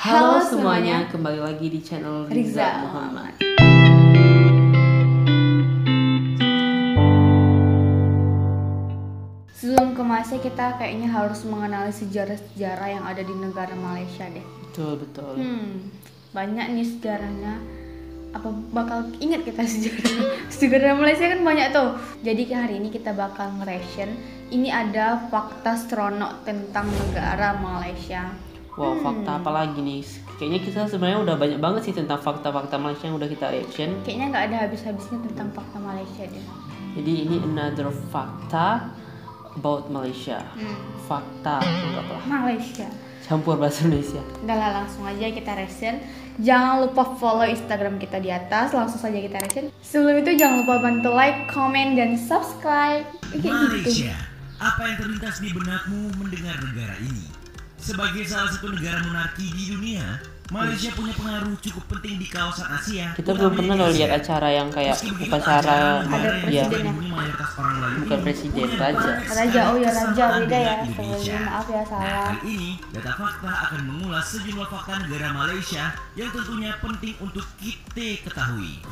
Halo semuanya, kembali lagi di channel Riza Muhammad. Sebelum ke Malaysia, kita kayaknya harus mengenali sejarah-sejarah yang ada di negara Malaysia deh. Betul. Banyak nih sejarahnya. Apa bakal ingat kita sejarah Malaysia kan banyak tuh. Jadi hari ini kita bakal nge-reaction. Ini ada fakta seronok tentang negara Malaysia. Wow, fakta apa lagi nih? Kayaknya kita sebenarnya udah banyak banget sih tentang fakta-fakta Malaysia yang udah kita reaction. Kayaknya nggak ada habis-habisnya tentang fakta Malaysia deh. Jadi ini another fakta about Malaysia. Fakta anggaplah Malaysia. Campur bahasa Indonesia. Udah lah, langsung aja kita reaction. Jangan lupa follow Instagram kita di atas. Langsung saja kita reaction. Sebelum itu jangan lupa bantu like, comment, dan subscribe. Malaysia, apa yang terlintas di benakmu mendengar negara ini? Sebagai salah satu negara monarki di dunia, Malaysia punya pengaruh cukup penting di kawasan Asia. Kita belum pernah loh lihat acara yang kayak upacara ya, bukan presiden, raja. Oh ya raja, beda ya. Sebelumnya maaf ya salah. Kali ini data fakta akan mengulas sejumlah fakta negara Malaysia yang tentunya penting untuk kita ketahui.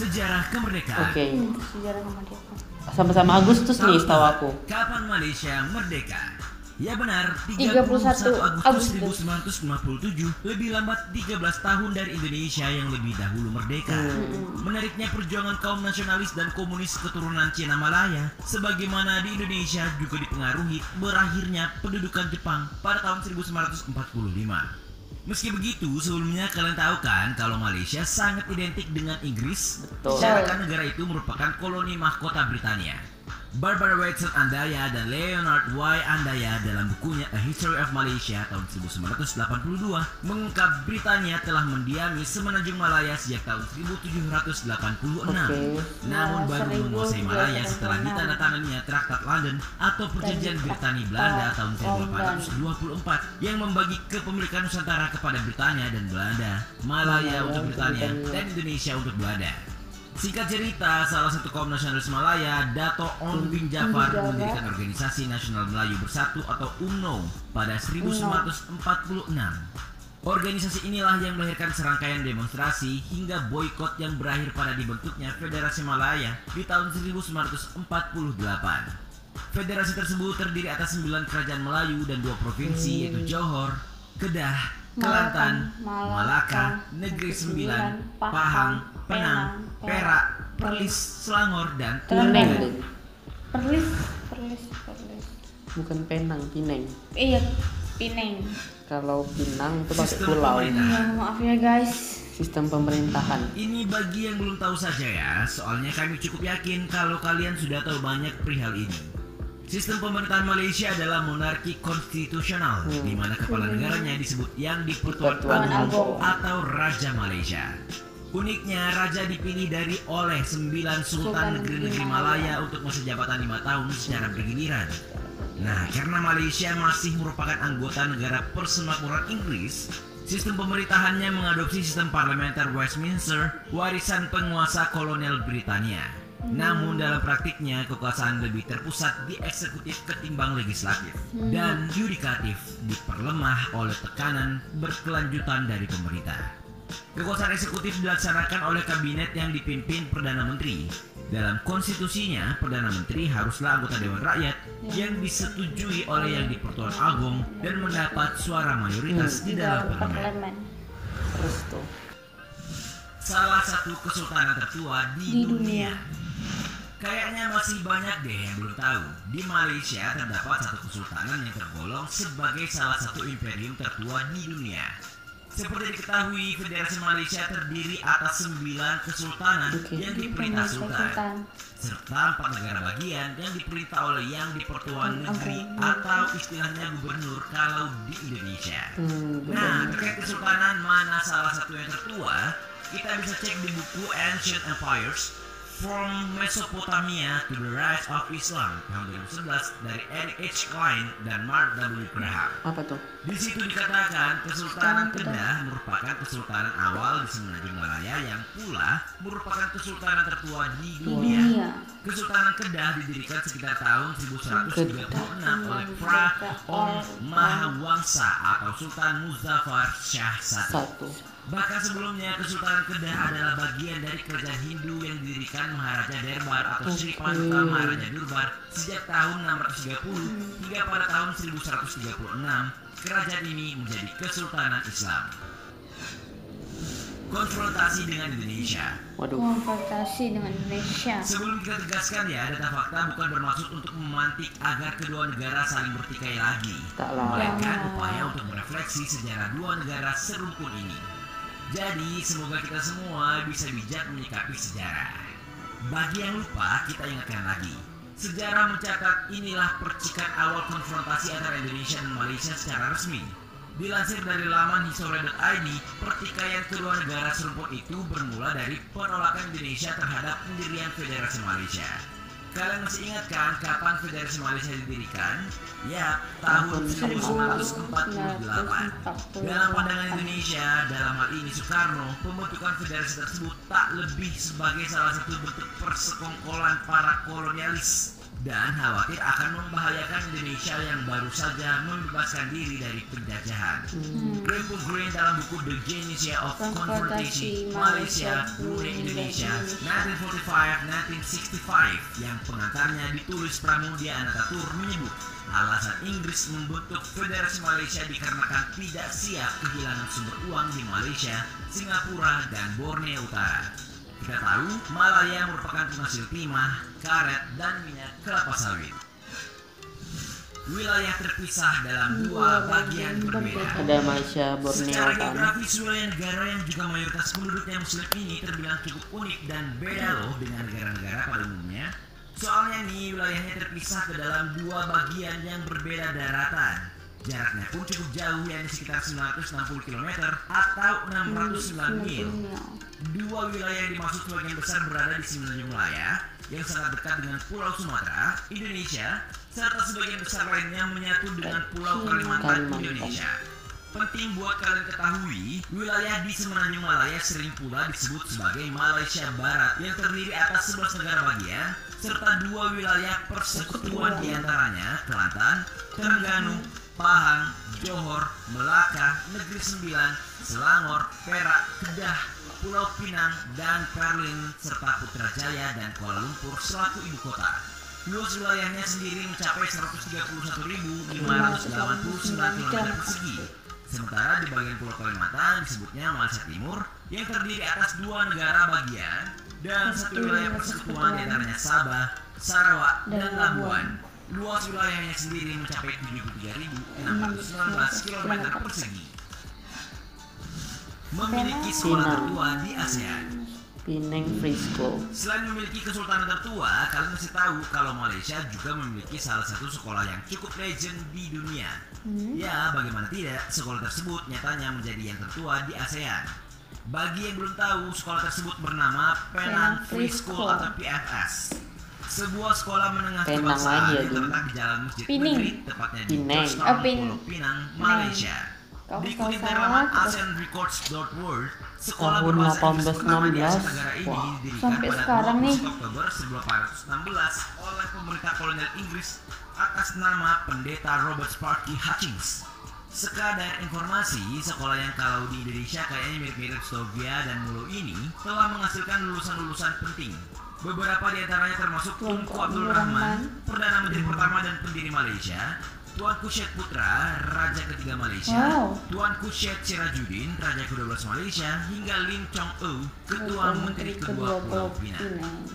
Sejarah kemerdekaan. Oke. Sejarah kemerdekaan. Sama-sama Agustus nih setahu aku. Kapan Malaysia merdeka? Ya benar, 31 Agustus 1957, lebih lambat 13 tahun dari Indonesia yang lebih dahulu merdeka. Menariknya perjuangan kaum nasionalis dan komunis keturunan Cina Malaya, sebagaimana di Indonesia juga dipengaruhi berakhirnya pendudukan Jepang pada tahun 1945. Meski begitu, sebelumnya kalian tahu kan kalau Malaysia sangat identik dengan Inggris, dikarenakan negara itu merupakan koloni mahkota Britania. Barbara Watson Andaya dan Leonard Y. Andaya dalam bukunya A History of Malaysia tahun 1982 mengungkap Britania telah mendiami semenanjung Malaya sejak tahun 1786. Namun baru menguasai Malaya setelah ditandatanganinya Traktat London atau Perjanjian Britania Belanda tahun 1824 yang membagi kepemilikan Nusantara kepada Britania dan Belanda, Malaya untuk Britania dan Indonesia untuk Belanda. Singkat cerita, salah satu kaum nasionalis Malaya, Dato' On bin Jafar, mendirikan Organisasi Nasional Melayu Bersatu atau UMNO pada 1946. Organisasi inilah yang melahirkan serangkaian demonstrasi hingga boikot yang berakhir pada dibentuknya Federasi Malaya di tahun 1948. Federasi tersebut terdiri atas 9 kerajaan Melayu dan 2 provinsi yaitu Johor, Kedah, Kelantan, Malaka, Negeri Sembilan, Pahang, Penang, Perak, Perlis, Selangor, dan Terengganu. Perlis. Bukan Penang, Pineng. Iya, Pineng. Kalau Pinang itu pakai pulau. Ya, maaf ya guys. Sistem pemerintahan. Ini bagi yang belum tahu saja ya, soalnya kami cukup yakin kalau kalian sudah tahu banyak perihal ini. Sistem pemerintahan Malaysia adalah monarki konstitusional, di mana kepala negaranya disebut Yang di-Pertuan Agong atau Raja Malaysia. Uniknya, raja dipilih dari oleh 9 sultan negeri-negeri Malaya untuk masa jabatan 5 tahun secara bergiliran. Nah, karena Malaysia masih merupakan anggota negara persemakmuran Inggris, sistem pemerintahannya mengadopsi sistem parlementer Westminster, warisan penguasa kolonial Britania. Namun dalam praktiknya kekuasaan lebih terpusat di eksekutif ketimbang legislatif, dan yudikatif diperlemah oleh tekanan berkelanjutan dari pemerintah. Kekuasaan eksekutif dilaksanakan oleh kabinet yang dipimpin Perdana Menteri. Dalam konstitusinya, Perdana Menteri haruslah anggota Dewan Rakyat yang disetujui oleh Yang di-Pertuan Agong dan mendapat suara mayoritas di dalam parlemen. Terus tuh. Salah satu kesultanan tertua di dunia. Kayaknya masih banyak deh yang belum tahu. Di Malaysia terdapat satu kesultanan yang tergolong sebagai salah satu imperium tertua di dunia. Seperti diketahui, Federasi Malaysia terdiri atas 9 kesultanan yang diperintah sultan, serta 4 negara bagian yang diperintah oleh Yang di-Pertuan Negeri atau istilahnya gubernur kalau di Indonesia. Nah, terkait kesultanan mana salah satu yang tertua, kita bisa cek di buku Ancient Empires From Mesopotamia to the Rise of Islam tahun 2011 dari Eric H. Klein dan Mark W. Graham. Apa tuh? Di situ dikatakan Kesultanan Kedah merupakan kesultanan awal di Semenanjung Malaya yang pula merupakan kesultanan tertua di dunia. Dunia. Kesultanan Kedah didirikan sekitar tahun 1136 oleh Phra Ong Mahawangsa atau Sultan Muzaffar Shah I. Bahkan sebelumnya Kesultanan Kedah adalah bagian dari kerajaan Hindu yang didirikan Maharaja Derbar atau Sri Paduka Maharaja Durbar sejak tahun 630 hingga pada tahun 1136 kerajaan ini menjadi Kesultanan Islam. Konfrontasi dengan Indonesia. Konfrontasi dengan Indonesia. Sebelum kita tegaskan ya, data fakta bukan bermaksud untuk memantik agar kedua negara saling bertikai lagi, melainkan upaya untuk merefleksi sejarah dua negara serukun ini. Jadi semoga kita semua bisa bijak menyikapi sejarah. Bagi yang lupa, kita ingatkan lagi. Sejarah mencatat inilah percikan awal konfrontasi antara Indonesia dan Malaysia secara resmi. Dilansir dari laman history.id, pertikaian kedua negara serumpun itu bermula dari penolakan Indonesia terhadap pendirian Federasi Malaysia. Kalian masih ingat kan kapan Federasi Malaysia didirikan? Ya, tahun 1948. Dalam pandangan Indonesia, dalam hal ini Soekarno, pembentukan federasi tersebut tak lebih sebagai salah satu bentuk persekongkolan para kolonialis dan khawatir akan membahayakan Indonesia yang baru saja membebaskan diri dari penjajahan. Rempo Green dalam buku The Genesis of Confrontation Malaysia Brunei Indonesia 1945-1965 yang pengantarnya ditulis Pramudia Anantatur menyebut alasan Inggris membentuk Federasi Malaysia dikarenakan tidak siap kehilangan sumber uang di Malaysia, Singapura, dan Borneo Utara. Kita tahu Malaya merupakan penghasil timah, karet, dan minyak kelapa sawit. Wilayah terpisah dalam dua bagian berbeda. Ada Malaysia, Borneo, Secara geografis, wilayah negara yang juga mayoritas penduduknya muslim ini terbilang cukup unik dan beda loh dengan negara-negara pada umumnya. Soalnya nih, wilayahnya terpisah ke dalam dua bagian yang berbeda daratan. Jaraknya pun cukup jauh, yakni sekitar 960 km atau 609 mil. Dua wilayah yang dimaksud sebagian besar berada di Semenanjung Malaya yang sangat dekat dengan Pulau Sumatera, Indonesia, serta sebagian besar lainnya menyatu dengan Pulau Kalimantan, Indonesia. Penting buat kalian ketahui, wilayah di Semenanjung Malaya sering pula disebut sebagai Malaysia Barat yang terdiri atas 11 negara bagian serta dua wilayah persekutuan diantaranya Kelantan, Terengganu, Pahang, Johor, Melaka, Negeri Sembilan, Selangor, Perak, Kedah, Pulau Pinang, dan Perlin, serta Putrajaya dan Kuala Lumpur selaku ibu kota. Luas wilayahnya sendiri mencapai 131.589 km persegi. Sementara di bagian Pulau Kalimantan disebutnya Malaysia Timur yang terdiri atas dua negara bagian dan satu wilayah persekutuan diantaranya Sabah, Sarawak, dan Labuan. Luas wilayahnya sendiri mencapai 73.619 km persegi. Memiliki sekolah tertua di ASEAN. Penang Free School. Selain memiliki kesultanan tertua, kalian mesti tahu kalau Malaysia juga memiliki salah satu sekolah yang cukup legend di dunia. Ya, bagaimana tidak, sekolah tersebut nyatanya menjadi yang tertua di ASEAN. Bagi yang belum tahu, sekolah tersebut bernama Penang Free School atau PFS. Sebuah sekolah menengah kebangsaan yang terletak di Jalan Masjid Negeri, tepatnya di Georgetown, Pulau Pinang, Malaysia. Dikutip dari laman ASEANRecords.world, sekolah berbahasa Inggris pertama di Asia Tenggara ini didirikan pada 20 Oktober 1816 oleh pemerintah kolonial Inggris atas nama Pendeta Robert Sparky Hutchings. Sekadar informasi, sekolah yang kalau di Indonesia kayaknya mirip-mirip Stovia dan Mulu ini telah menghasilkan lulusan-lulusan penting. Beberapa di antaranya termasuk Tunku Abdul Rahman, Perdana Menteri pertama dan pendiri Malaysia, Tuanku Syed Putra, Raja ketiga Malaysia, Tuanku Syed Sirajuddin, Raja ke-12 Malaysia, hingga Lim Chong Eu, Ketua Menteri kedua Pulau Pinang.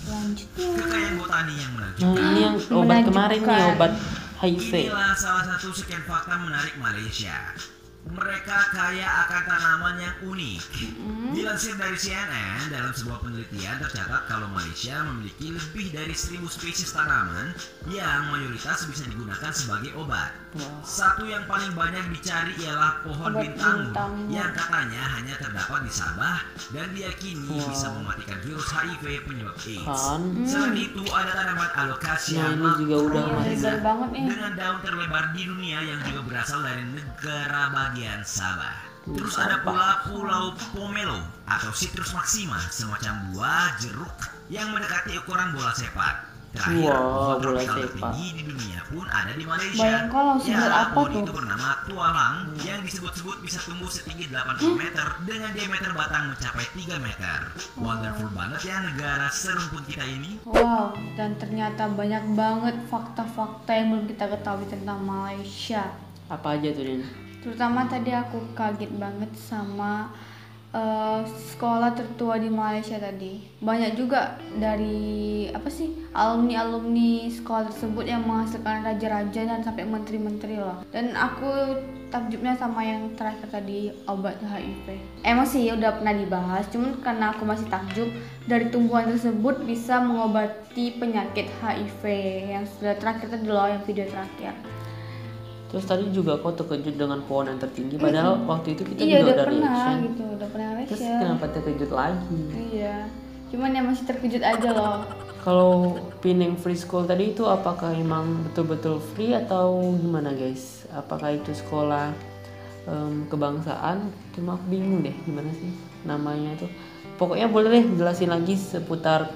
Selanjutnya, Kekayaan botani yang Nah, menakjubkan. ini yang obat kemarin nih, obat HIV. Inilah salah satu sekian fakta menarik Malaysia. Mereka kaya akan tanaman yang unik. Dilansir dari CNN, dalam sebuah penelitian tercatat kalau Malaysia memiliki lebih dari 1000 spesies tanaman yang mayoritas bisa digunakan sebagai obat. Wah. Satu yang paling banyak dicari ialah pohon Obat bintang bintang. yang katanya hanya terdapat di Sabah dan diyakini Wah. bisa mematikan virus HIV penyebab AIDS. Kan Selain itu ada tanaman alocasia Nah, ini juga udah Iya, macrorhiza legal banget nih. dengan daun terlebar di dunia yang juga berasal dari negara bagian Sabah. Terus ada pula pulau pomelo atau citrus maxima, semacam buah jeruk yang mendekati ukuran bola sepak. Terakhir, Wah, pohon bola tropikal sepak. tertinggi di dunia pun ada di Malaysia. Bayang kalau sebut apa pohon tuh? itu bernama tualang yang disebut-sebut bisa tumbuh setinggi 80 meter dengan diameter batang mencapai 3 meter. Wonderful banget ya negara serumpun kita ini. Wow, dan ternyata banyak banget fakta-fakta yang belum kita ketahui tentang Malaysia. apa aja tuh Din? Terutama tadi aku kaget banget sama sekolah tertua di Malaysia tadi. Banyak juga dari alumni sekolah tersebut yang menghasilkan raja-raja dan sampai menteri-menteri loh. Dan aku takjubnya sama yang terakhir tadi, obat HIV. Emang sih udah pernah dibahas, cuman karena aku masih takjub dari tumbuhan tersebut bisa mengobati penyakit HIV yang sudah terakhir tadi loh, yang video terakhir. Terus tadi juga kau terkejut dengan pohon yang tertinggi, padahal waktu itu kita Iya juga udah ada pernah reaction. gitu, udah pernah Terus reaction. kenapa terkejut lagi? Iya, cuman ya masih terkejut aja loh. Kalau Penang Free School tadi itu apakah emang betul-betul free atau gimana guys? Apakah itu sekolah kebangsaan? Cuma aku bingung deh gimana sih namanya tuh. Pokoknya boleh deh jelasin lagi seputar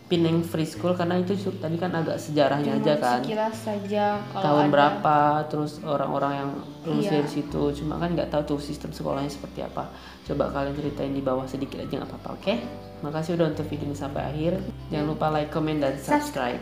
Penang Free School karena itu tadi kan agak sejarahnya Cuma aja kan. sekilas saja kalau Tahun ada. berapa, terus orang-orang yang lulus Iya. dari situ. Cuma kan nggak tahu tuh sistem sekolahnya seperti apa. Coba kalian ceritain di bawah sedikit aja nggak apa-apa, oke? Makasih udah nonton video ini sampai akhir. Jangan lupa like, comment, dan subscribe.